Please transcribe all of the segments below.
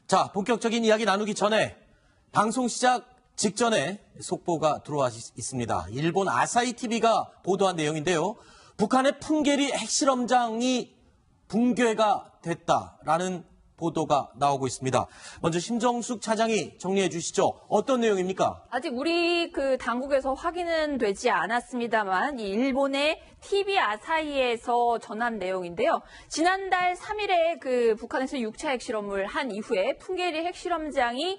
자, 본격적인 이야기 나누기 전에 방송 시작 직전에 속보가 들어와 있습니다. 일본 아사히 TV가 보도한 내용인데요. 북한의 풍계리 핵실험장이 붕괴가 됐다라는 보도가 나오고 있습니다. 먼저 심정숙 차장이 정리해 주시죠. 어떤 내용입니까? 아직 우리 당국에서 확인은 되지 않았습니다만 이 일본의 TV 아사히에서 전한 내용인데요. 지난달 3일에 북한에서 6차 핵실험을 한 이후에 풍계리 핵실험장이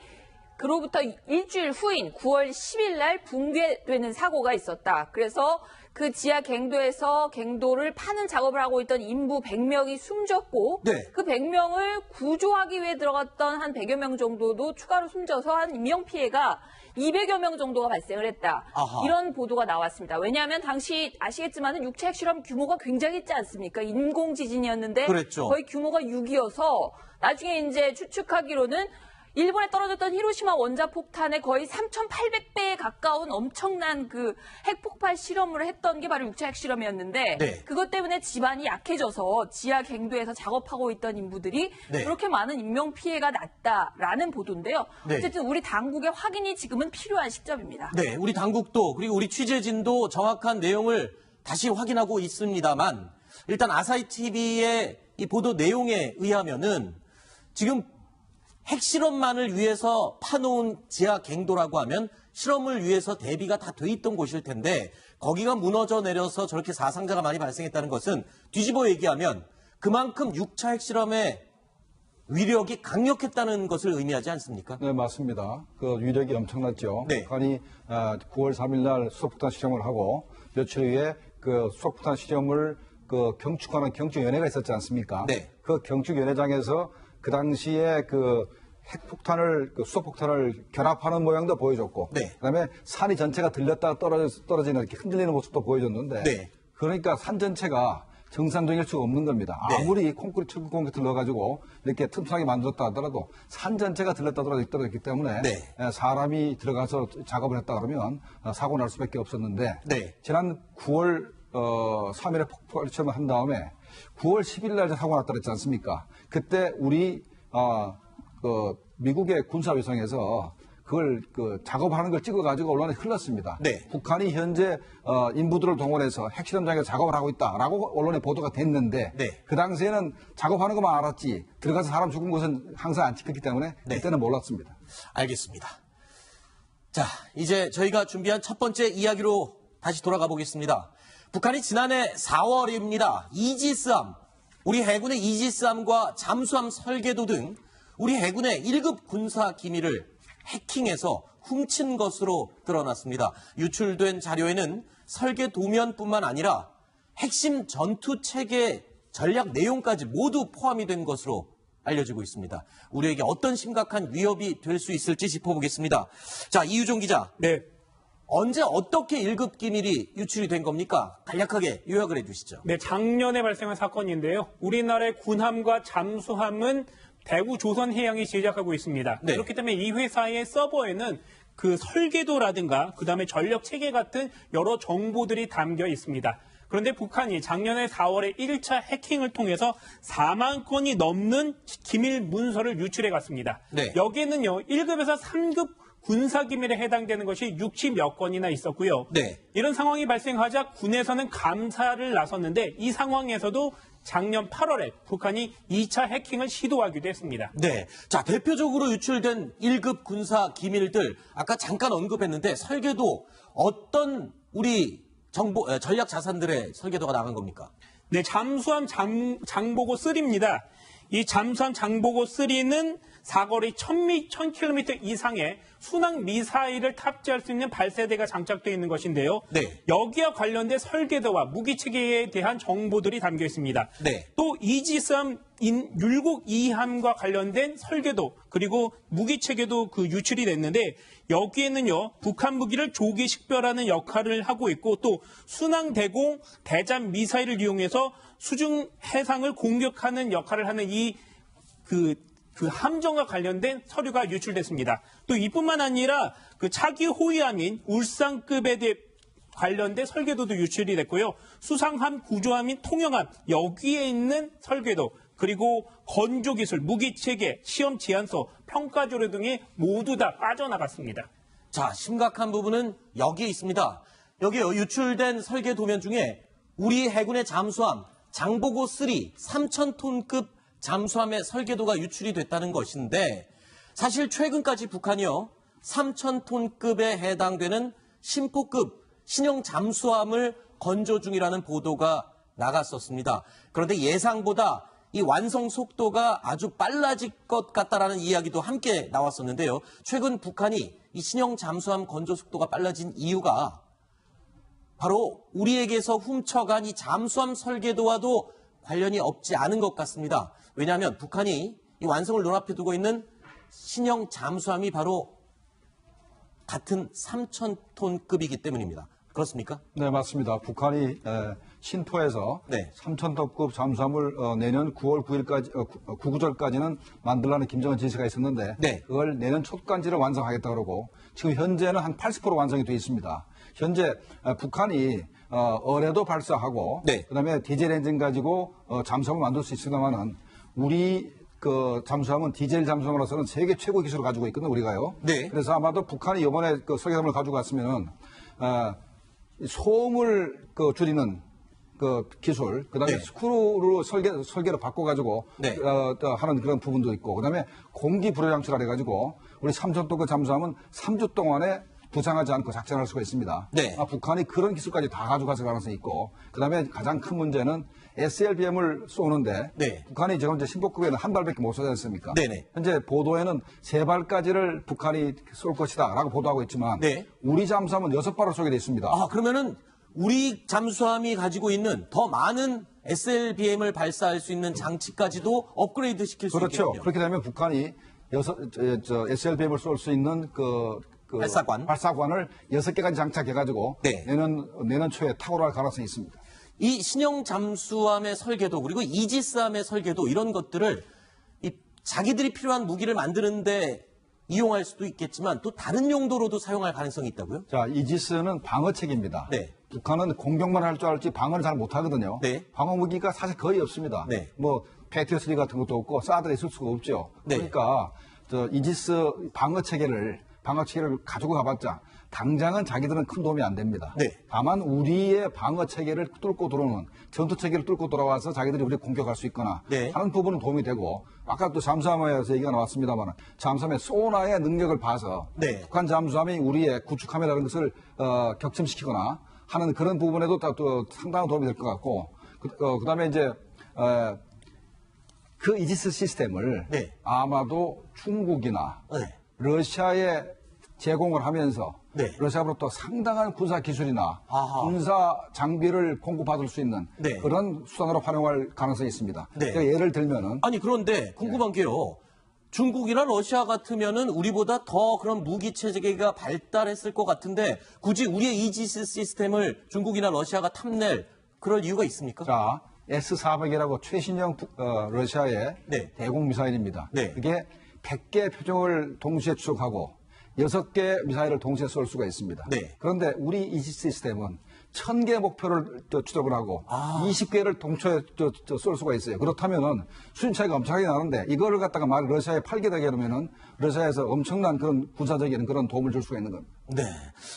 그로부터 일주일 후인 9월 10일 날 붕괴되는 사고가 있었다. 그래서 그 지하 갱도에서 갱도를 파는 작업을 하고 있던 인부 100명이 숨졌고 그 100명을 구조하기 위해 들어갔던 한 100여 명 정도도 추가로 숨져서 한 인명피해가 200여 명 정도가 발생을 했다. 아하. 이런 보도가 나왔습니다. 왜냐하면 당시 아시겠지만 6차 핵실험 규모가 굉장히 있지 않습니까? 인공지진이었는데 그랬죠. 거의 규모가 6이어서 나중에 이제 추측하기로는 일본에 떨어졌던 히로시마 원자폭탄의 거의 3,800배에 가까운 엄청난 핵폭발 실험을 했던 게 바로 6차 핵실험이었는데 그것 때문에 지반이 약해져서 지하 갱도에서 작업하고 있던 인부들이 그렇게 많은 인명피해가 났다라는 보도인데요. 어쨌든 우리 당국의 확인이 지금은 필요한 시점입니다. 네, 우리 당국도 그리고 우리 취재진도 정확한 내용을 다시 확인하고 있습니다만 일단 아사히 TV의 이 보도 내용에 의하면은 지금 핵실험만을 위해서 파놓은 지하 갱도라고 하면 실험을 위해서 대비가 다 돼 있던 곳일 텐데 거기가 무너져 내려서 저렇게 사상자가 많이 발생했다는 것은 뒤집어 얘기하면 그만큼 6차 핵실험의 위력이 강력했다는 것을 의미하지 않습니까? 네, 맞습니다. 그 위력이 엄청났죠. 네. 북한이 9월 3일 날 수소폭탄 실험을 하고 며칠 후에 그 수소폭탄 실험을 경축하는 경축위원회가 있었지 않습니까? 네. 그 경축위원회장에서 그 당시에 핵폭탄을, 수소폭탄을 결합하는 모양도 보여줬고, 그다음에 산이 전체가 들렸다가 떨어지는 이렇게 흔들리는 모습도 보여줬는데, 그러니까 산 전체가 정상적일 수가 없는 겁니다. 아무리 철근 콘크리트 넣어가지고 이렇게 튼튼하게 만들었다 하더라도 산 전체가 들렸다 떨어졌기 때문에 사람이 들어가서 작업을 했다 그러면 사고 날 수밖에 없었는데, 지난 9월 3일에 폭발 실험을 한 다음에 9월 10일 날 사고 났다 그랬지 않습니까? 그때 우리 미국의 군사위성에서 그걸 작업하는 걸 찍어가지고 언론에 흘렀습니다. 북한이 현재 인부들을 동원해서 핵실험장에서 작업을 하고 있다라고 언론에 보도가 됐는데 그 당시에는 작업하는 것만 알았지 들어가서 사람 죽은 것은 항상 안 찍혔기 때문에 그때는 몰랐습니다. 알겠습니다. 자, 이제 저희가 준비한 첫 번째 이야기로 다시 돌아가 보겠습니다. 북한이 지난해 4월입니다. 이지스함, 우리 해군의 이지스함과 잠수함 설계도 등 우리 해군의 1급 군사 기밀을 해킹해서 훔친 것으로 드러났습니다. 유출된 자료에는 설계 도면뿐만 아니라 핵심 전투 체계 전략 내용까지 모두 포함이 된 것으로 알려지고 있습니다. 우리에게 어떤 심각한 위협이 될 수 있을지 짚어보겠습니다. 자, 이유종 기자. 언제 어떻게 1급 기밀이 유출이 된 겁니까? 간략하게 요약을 해주시죠. 네, 작년에 발생한 사건인데요. 우리나라의 군함과 잠수함은 대구 조선해양이 제작하고 있습니다. 그렇기 때문에 이 회사의 서버에는 그 설계도라든가 그다음에 전력 체계 같은 여러 정보들이 담겨 있습니다. 그런데 북한이 작년에 4월에 1차 해킹을 통해서 4만 건이 넘는 기밀 문서를 유출해 갔습니다. 여기에는요, 1급에서 3급 군사기밀에 해당되는 것이 60몇 건이나 있었고요. 이런 상황이 발생하자 군에서는 감사를 나섰는데 이 상황에서도 작년 8월에 북한이 2차 해킹을 시도하기도 했습니다. 자, 대표적으로 유출된 1급 군사 기밀들 아까 잠깐 언급했는데 설계도 어떤 우리 전략 자산들의 설계도가 나간 겁니까? 네, 잠수함 장보고 3입니다. 이 잠수함 장보고 3는 사거리 1000km 이상의 순항 미사일을 탑재할 수 있는 발사대가 장착되어 있는 것인데요. 여기와 관련된 설계도와 무기 체계에 대한 정보들이 담겨 있습니다. 또 이지스함 율곡 2함과 관련된 설계도 그리고 무기 체계도 유출이 됐는데 여기에는요, 북한 무기를 조기 식별하는 역할을 하고 있고 또 순항 대공 대잠 미사일을 이용해서 수중 해상을 공격하는 역할을 하는 그 함정과 관련된 서류가 유출됐습니다. 또 이뿐만 아니라 차기 호위함인 울산급에 대해 관련된 설계도도 유출이 됐고요. 수상함 구조함인 통영함 여기에 있는 설계도 그리고 건조 기술, 무기 체계, 시험 제안서, 평가 조례 등이 모두 다 빠져나갔습니다. 자, 심각한 부분은 여기에 있습니다. 여기에 유출된 설계 도면 중에 우리 해군의 잠수함 장보고 3 3,000톤급 잠수함의 설계도가 유출이 됐다는 것인데 사실 최근까지 북한이요 3,000톤급에 해당되는 심포급 신형 잠수함을 건조 중이라는 보도가 나갔었습니다. 그런데 예상보다 이 완성 속도가 아주 빨라질 것 같다라는 이야기도 함께 나왔었는데요. 최근 북한이 이 신형 잠수함 건조 속도가 빨라진 이유가 바로 우리에게서 훔쳐간 이 잠수함 설계도와도 관련이 없지 않은 것 같습니다. 왜냐하면 북한이 이 완성을 눈앞에 두고 있는 신형 잠수함이 바로 같은 3,000톤급이기 때문입니다. 그렇습니까? 네, 맞습니다. 북한이 신포에서 네. 3,000톤급 잠수함을 내년 9월 9일까지, 구구절까지는 만들라는 김정은 지시가 있었는데 네. 그걸 내년 초까지를 완성하겠다 그러고 지금 현재는 한 80% 완성이 되어 있습니다. 현재 북한이 어뢰도 발사하고 네. 그다음에 디젤 엔진 가지고 잠수함을 만들 수 있습니다만은 우리 그 잠수함은 디젤 잠수함으로서는 세계 최고 기술을 가지고 있거든요, 우리가요. 네. 그래서 아마도 북한이 이번에 그 설계함을 가지고 갔으면은 소음을 줄이는 그 기술, 그다음에 네. 스크루로 설계를 바꿔가지고 네. 하는 그런 부분도 있고, 그다음에 공기 불여 장치를 해가지고 우리 3,000톤급 잠수함은 3주 동안에 부상하지 않고 작전할 수가 있습니다. 네. 북한이 그런 기술까지 다 가져갔을 가능성이 있고, 그다음에 가장 큰 문제는 SLBM을 쏘는데 네. 북한이 지금 이제 신복급에는 한 발밖에 못 쏘지 않습니까? 네네. 현재 보도에는 3발까지를 북한이 쏠 것이다라고 보도하고 있지만 네. 우리 잠수함은 6발을 쏘게 돼 있습니다. 아, 그러면은 우리 잠수함이 가지고 있는 더 많은 SLBM을 발사할 수 있는 장치까지도 업그레이드 시킬 수 그렇죠. 있겠군요. 그렇게 되면 북한이 SLBM을 쏠 수 있는 그 발사관을 6개까지 장착해가지고 네. 내년 초에 탁월할 가능성이 있습니다. 이 신형 잠수함의 설계도 그리고 이지스함의 설계도 이런 것들을 자기들이 필요한 무기를 만드는데 이용할 수도 있겠지만 또 다른 용도로도 사용할 가능성이 있다고요? 자, 이지스는 방어책입니다. 네. 북한은 공격만 할 줄 알지 방어를 잘 못하거든요. 네. 방어 무기가 사실 거의 없습니다. 네. 뭐 패트리어트 같은 것도 없고 사드가 있을 수가 없죠. 네. 그러니까 이지스 방어 체계를 가지고 가봤자 당장은 자기들은 큰 도움이 안 됩니다. 네. 다만 우리의 방어 체계를 뚫고 들어오는 전투 체계를 뚫고 들어와서 자기들이 우리를 공격할 수 있거나 네. 하는 부분은 도움이 되고 아까 또 잠수함에서 얘기가 나왔습니다만 잠수함의 소나의 능력을 봐서 네. 북한 잠수함이 우리의 구축함이라는 것을 격침시키거나 하는 그런 부분에도 또 상당한 도움이 될 것 같고 그다음에 이제 그 이지스 시스템을 네. 아마도 중국이나 네. 러시아에 제공을 하면서 네. 러시아로부터 상당한 군사 기술이나 아하. 군사 장비를 공급받을 수 있는 네. 그런 수단으로 활용할 가능성이 있습니다. 네. 그러니까 예를 들면은 아니 그런데 궁금한 게요. 중국이나 러시아 같으면은 우리보다 더 그런 무기 체계가 발달했을 것 같은데 굳이 우리의 이지스 시스템을 중국이나 러시아가 탐낼 그럴 이유가 있습니까? 자 S-400이라고 최신형 러시아의 네. 대공 미사일입니다. 네. 그게 100개 표적을 동시에 추적하고 6개 미사일을 동시에 쏠 수가 있습니다. 네. 그런데 우리 이지스 시스템은 1000개 목표를 추적을 하고 20개를 동시에 쏠 수가 있어요. 그렇다면은 수준 차이가 엄청나게 나는데 이거를 갖다가 러시아에 팔게 되게 되면은 러시아에서 엄청난 그런 군사적인 그런 도움을 줄 수가 있는 겁니다. 네.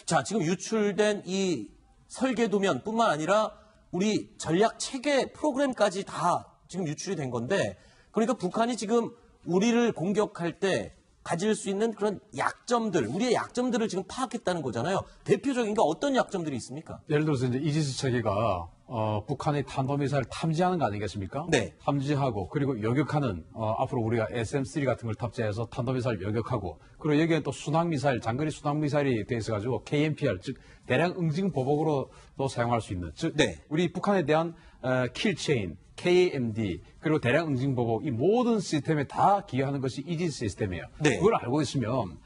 자, 지금 유출된 이 설계도면뿐만 아니라 우리 전략 체계 프로그램까지 다 지금 유출이 된 건데 그러니까 북한이 지금 우리를 공격할 때 가질 수 있는 그런 약점들, 우리의 약점들을 지금 파악했다는 거잖아요. 대표적인 게 어떤 약점들이 있습니까? 예를 들어서 이제 이지스 체계가 북한의 탄도미사일 탐지하는 거 아니겠습니까? 네. 탐지하고 그리고 요격하는 앞으로 우리가 SM3 같은 걸 탑재해서 탄도미사일 요격하고 그리고 여기에 또 순항미사일, 장거리 순항미사일이 돼 있어가지고 KMPR 즉 대량 응징 보복으로도 사용할 수 있는 즉 네. 우리 북한에 대한 킬체인 KMD 그리고 대량 응징 보복 이 모든 시스템에 다 기여하는 것이 이지스 시스템이에요. 네. 그걸 알고 있으면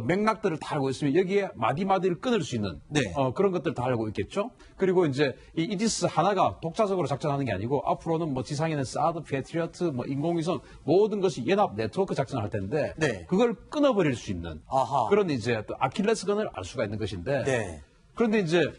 맥락들을 다 알고 있으면 여기에 마디마디를 끊을 수 있는 네. 그런 것들 다 알고 있겠죠. 그리고 이제 이 이지스 하나가 독자적으로 작전하는 게 아니고 앞으로는 뭐 지상에는 사드, 패트리어트, 뭐 인공위성 모든 것이 연합 네트워크 작전을 할 텐데 네. 그걸 끊어버릴 수 있는 아하. 그런 이제 또 아킬레스건을 알 수가 있는 것인데 네. 그런데 이제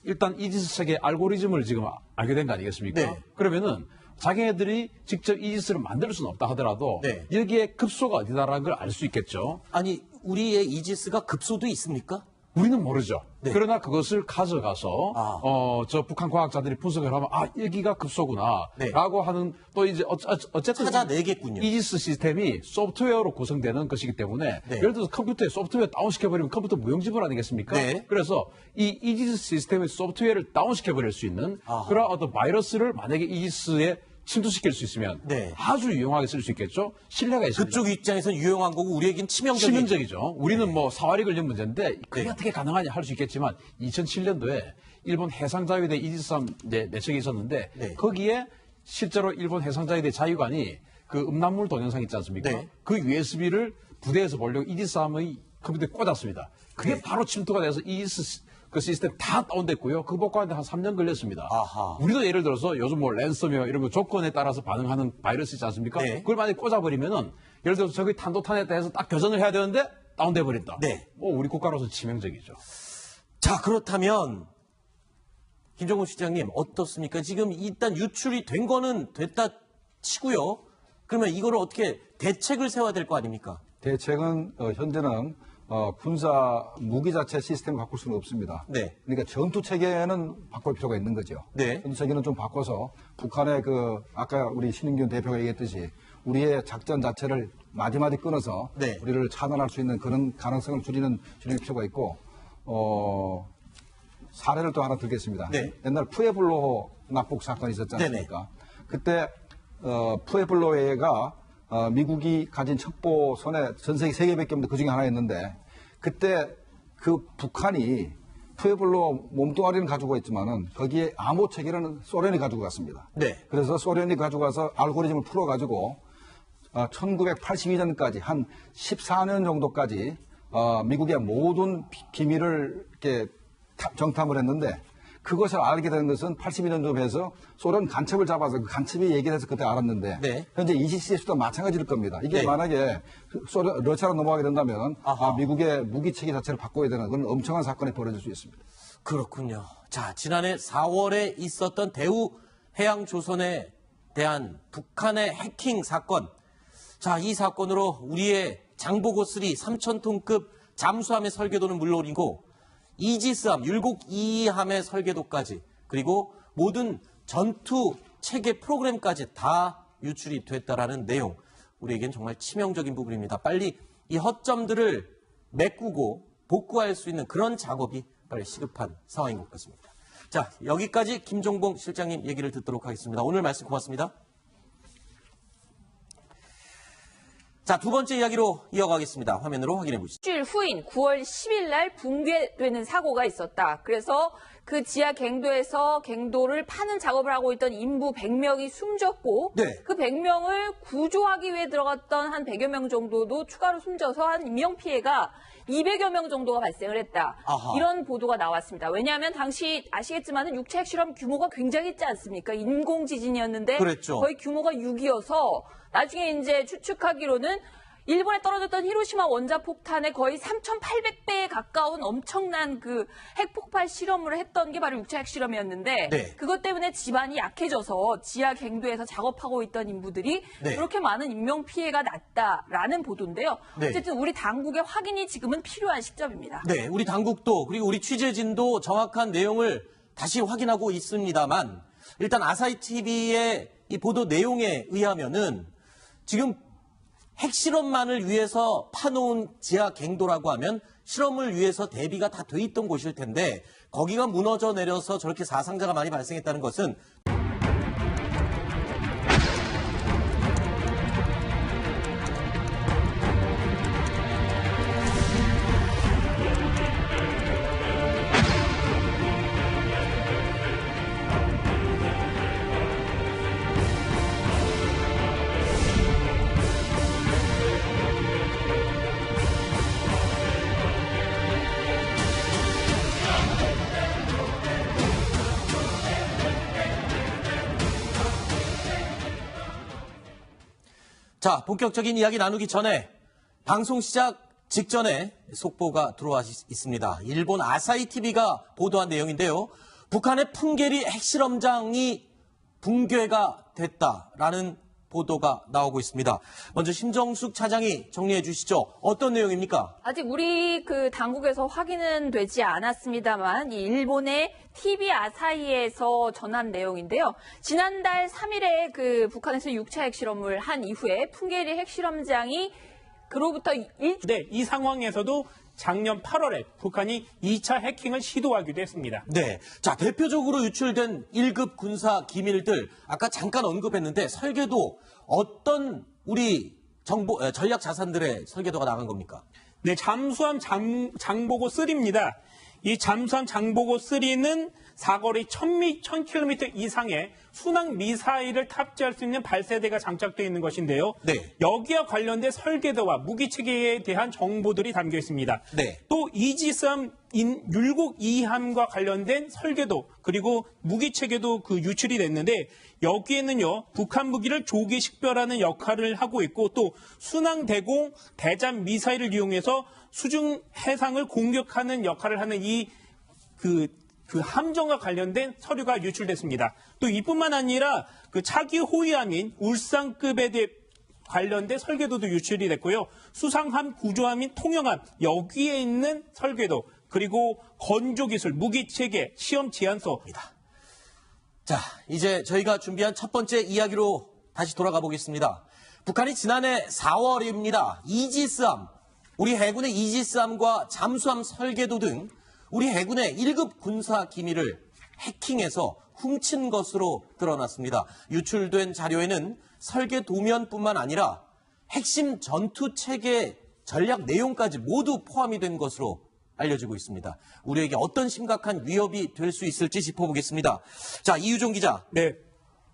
일단 이지스 체계 알고리즘을 지금 알게 된 거 아니겠습니까? 네. 그러면은 자기네들이 직접 이지스를 만들 수는 없다 하더라도 네. 여기에 급소가 어디다라는 걸 알 수 있겠죠. 아니, 우리의 이지스가 급소도 있습니까? 우리는 모르죠. 네. 그러나 그것을 가져가서 아. 저 북한 과학자들이 분석을 하면 여기가 급소구나 네. 라고 하는 또 이제 어쨌든 찾아내겠군요. 이지스 시스템이 소프트웨어로 구성되는 것이기 때문에 네. 예를 들어서 컴퓨터에 소프트웨어 다운시켜버리면 컴퓨터 무용지물 아니겠습니까? 네. 그래서 이 이지스 시스템의 소프트웨어를 다운시켜버릴 수 있는 아하. 그런 어떤 바이러스를 만약에 이지스에 침투시킬 수 있으면 네. 아주 유용하게 쓸 수 있겠죠. 신뢰가 있습니다. 그쪽 입장에서는 유용한 거고 우리에겐 치명적인. 치명적이죠. 우리는 뭐 사활이 걸린 문제인데 그게 네. 어떻게 가능하냐 할 수 있겠지만 2007년도에 일본 해상자위대 이지스함 내척이 있었는데 네. 거기에 실제로 일본 해상자위대 자위관이 그 음란물 동영상 있지 않습니까? 네. 그 USB를 부대에서 보려고 이지스함의 컴퓨터에 꽂았습니다. 그게 네. 바로 침투가 돼서 이지스 그 시스템 다 다운됐고요. 그 복구하는데 한 3년 걸렸습니다. 아하. 우리도 예를 들어서 요즘 뭐 랜섬웨어 이런 거 조건에 따라서 반응하는 바이러스 있지 않습니까? 네. 그걸 만약에 꽂아버리면은 예를 들어서 저기 탄도탄에다 해서 딱 교전을 해야 되는데 다운돼 버린다. 네. 우리 국가로서 치명적이죠. 자, 그렇다면 김정은 시장님 어떻습니까? 지금 일단 유출이 된 거는 됐다 치고요. 그러면 이거를 어떻게 대책을 세워야 될 거 아닙니까? 대책은 현재는 군사 무기 자체 시스템을 바꿀 수는 없습니다. 네. 그러니까 전투 체계는 바꿀 필요가 있는 거죠. 네. 전투 체계는 좀 바꿔서 북한의 아까 우리 신인균 대표가 얘기했듯이 우리의 작전 자체를 마디마디 끊어서 네. 우리를 차단할 수 있는 그런 가능성을 줄이는 필요가 있고 사례를 또 하나 들겠습니다. 네. 옛날 푸에블로 납북 사건이 있었지 않습니까? 네네. 그때 푸에블로에가 미국이 가진 첩보선에 전 세계 3개밖에 없는데 그중에 하나였는데 그때 그 북한이 푸에블로 몸뚱아리는 가지고 있지만은 거기에 암호 체계는 소련이 가지고 갔습니다. 네. 그래서 소련이 가지고 가서 알고리즘을 풀어가지고 1982년까지 한 14년 정도까지 미국의 모든 기밀을 이렇게 정탐을 했는데 그것을 알게 된 것은 82년 쯤에서 소련 간첩을 잡아서 그 간첩이 얘기를 해서 그때 알았는데 네. 현재 이지스도 마찬가지일 겁니다. 이게 네. 만약에 러시아로 넘어가게 된다면 아하. 미국의 무기 체계 자체를 바꿔야 되는 그런 엄청난 사건이 벌어질 수 있습니다. 그렇군요. 자, 지난해 4월에 있었던 대우 해양조선에 대한 북한의 해킹 사건. 자, 이 사건으로 우리의 장보고 3 3,000톤급 잠수함의 설계도는 물론이고 이지스함, 율곡 2함의 설계도까지 그리고 모든 전투 체계 프로그램까지 다 유출이 됐다라는 내용. 우리에겐 정말 치명적인 부분입니다. 빨리 이 허점들을 메꾸고 복구할 수 있는 그런 작업이 빨리 시급한 상황인 것 같습니다. 자, 여기까지 김종봉 실장님 얘기를 듣도록 하겠습니다. 오늘 말씀 고맙습니다. 자, 두 번째 이야기로 이어가겠습니다. 화면으로 확인해 보시죠. 일주일 후인 9월 10일 날 붕괴되는 사고가 있었다. 그래서 그 지하 갱도에서 갱도를 파는 작업을 하고 있던 인부 100명이 숨졌고 네. 그 100명을 구조하기 위해 들어갔던 한 100여 명 정도도 추가로 숨져서 한 인명피해가 200여 명 정도가 발생을 했다. 아하. 이런 보도가 나왔습니다. 왜냐하면 당시 아시겠지만 육체 핵실험 규모가 굉장히 있지 않습니까? 인공지진이었는데 그랬죠. 거의 규모가 6이어서 나중에 이제 추측하기로는 일본에 떨어졌던 히로시마 원자폭탄의 거의 3,800배에 가까운 엄청난 그 핵폭발 실험을 했던 게 바로 육체 핵실험이었는데 네. 그것 때문에 집안이 약해져서 지하 갱도에서 작업하고 있던 인부들이 네. 그렇게 많은 인명피해가 났다라는 보도인데요. 네. 어쨌든 우리 당국의 확인이 지금은 필요한 시점입니다. 네, 우리 당국도 그리고 우리 취재진도 정확한 내용을 다시 확인하고 있습니다만 일단 아사히 TV의 이 보도 내용에 의하면은 지금 핵실험만을 위해서 파놓은 지하 갱도라고 하면 실험을 위해서 대비가 다 돼 있던 곳일 텐데 거기가 무너져 내려서 저렇게 사상자가 많이 발생했다는 것은 자, 본격적인 이야기 나누기 전에 방송 시작 직전에 속보가 들어와 있습니다. 일본 아사히 TV가 보도한 내용인데요. 북한의 풍계리 핵실험장이 붕괴가 봉합됐다라는 보도가 나오고 있습니다. 먼저 심정숙 차장이 정리해 주시죠. 어떤 내용입니까? 아직 우리 그 당국에서 확인은 되지 않았습니다만 이 일본의 TV 아사히에서 전한 내용인데요. 지난달 3일에 그 북한에서 6차 핵실험을 한 이후에 풍계리 핵실험장이 그로부터 네, 이 상황에서도 작년 8월에 북한이 2차 해킹을 시도하기도 했습니다. 네. 자, 대표적으로 유출된 1급 군사 기밀들, 아까 잠깐 언급했는데 설계도 어떤 우리 전략 자산들의 설계도가 나간 겁니까? 네, 잠수함 장보고 3입니다. 이 잠수함 장보고 3는 사거리 1000km 이상의 순항 미사일을 탑재할 수 있는 발사대가 장착되어 있는 것인데요. 네. 여기와 관련된 설계도와 무기 체계에 대한 정보들이 담겨 있습니다. 네. 또 이지스함 율곡 2함과 관련된 설계도 그리고 무기 체계도 그 유출이 됐는데 여기에는요 북한 무기를 조기 식별하는 역할을 하고 있고 또 순항 대공 대잠 미사일을 이용해서 수중 해상을 공격하는 역할을 하는 그 함정과 관련된 서류가 유출됐습니다. 또 이뿐만 아니라 그 차기 호위함인 울산급에 대해 관련된 설계도도 유출이 됐고요. 수상함 구조함인 통영함 여기에 있는 설계도 그리고 건조기술, 무기체계, 시험 제안서입니다. 자, 이제 저희가 준비한 첫 번째 이야기로 다시 돌아가 보겠습니다. 북한이 지난해 4월입니다. 이지스함, 우리 해군의 이지스함과 잠수함 설계도 등 우리 해군의 1급 군사 기밀을 해킹해서 훔친 것으로 드러났습니다. 유출된 자료에는 설계 도면뿐만 아니라 핵심 전투 체계 전략 내용까지 모두 포함이 된 것으로 알려지고 있습니다. 우리에게 어떤 심각한 위협이 될 수 있을지 짚어보겠습니다. 자, 이유종 기자. 네.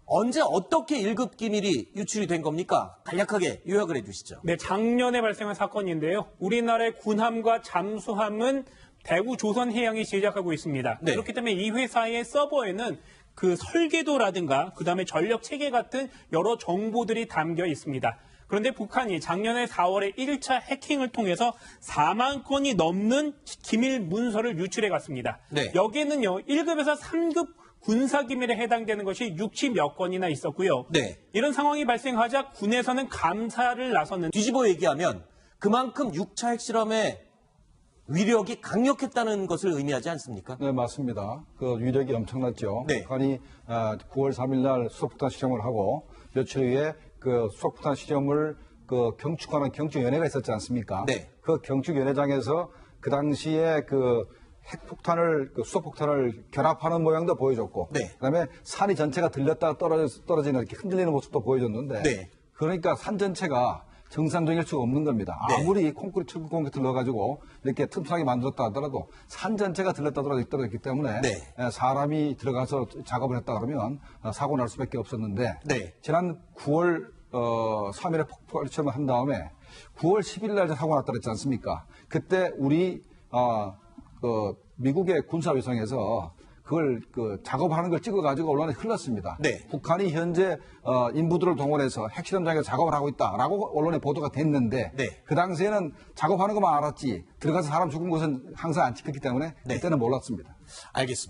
언제 어떻게 1급 기밀이 유출이 된 겁니까? 간략하게 요약을 해주시죠. 네, 작년에 발생한 사건인데요. 우리나라의 군함과 잠수함은 대구 조선해양이 제작하고 있습니다. 네. 그렇기 때문에 이 회사의 서버에는 그 설계도라든가 그다음에 전력 체계 같은 여러 정보들이 담겨 있습니다. 그런데 북한이 작년에 4월에 1차 해킹을 통해서 4만 건이 넘는 기밀 문서를 유출해 갔습니다. 네. 여기에는요, 1급에서 3급 군사기밀에 해당되는 것이 60여 건이나 있었고요. 네. 이런 상황이 발생하자 군에서는 감사를 나섰는데 뒤집어 얘기하면 그만큼 6차 핵실험의 위력이 강력했다는 것을 의미하지 않습니까? 네, 맞습니다. 그 위력이 엄청났죠. 네. 북한이 9월 3일 날 수소폭탄 시험을 하고 며칠 후에 그 수소폭탄 시험을 그 경축하는 경축위원회가 있었지 않습니까? 네. 그 경축위원회장에서 그 당시에 그 핵폭탄을, 그 수소폭탄을 결합하는 모양도 보여줬고, 네. 그다음에 산이 전체가 들렸다가 떨어지는 이렇게 흔들리는 모습도 보여줬는데, 네. 그러니까 산 전체가 정상적일 수가 없는 겁니다. 네. 아무리 콘크리트 철근 콘크리트를 넣어가지고 이렇게 튼튼하게 만들었다 하더라도 산 전체가 들렸다 떨어졌기 때문에 네. 사람이 들어가서 작업을 했다 그러면 사고 날 수밖에 없었는데 네. 지난 9월 3일에 폭발 시험을 한 다음에 9월 10일 날 사고 났다 그랬지 않습니까? 그때 우리 미국의 군사위성에서 그걸 작업하는 걸 찍어가지고 언론에 흘렀습니다. 네. 북한이 현재 인부들을 동원해서 핵실험장에서 작업을 하고 있다라고 언론에 보도가 됐는데 네. 그 당시에는 작업하는 것만 알았지 들어가서 사람 죽은 것은 항상 안 찍혔기 때문에 네. 그때는 몰랐습니다. 알겠습니다.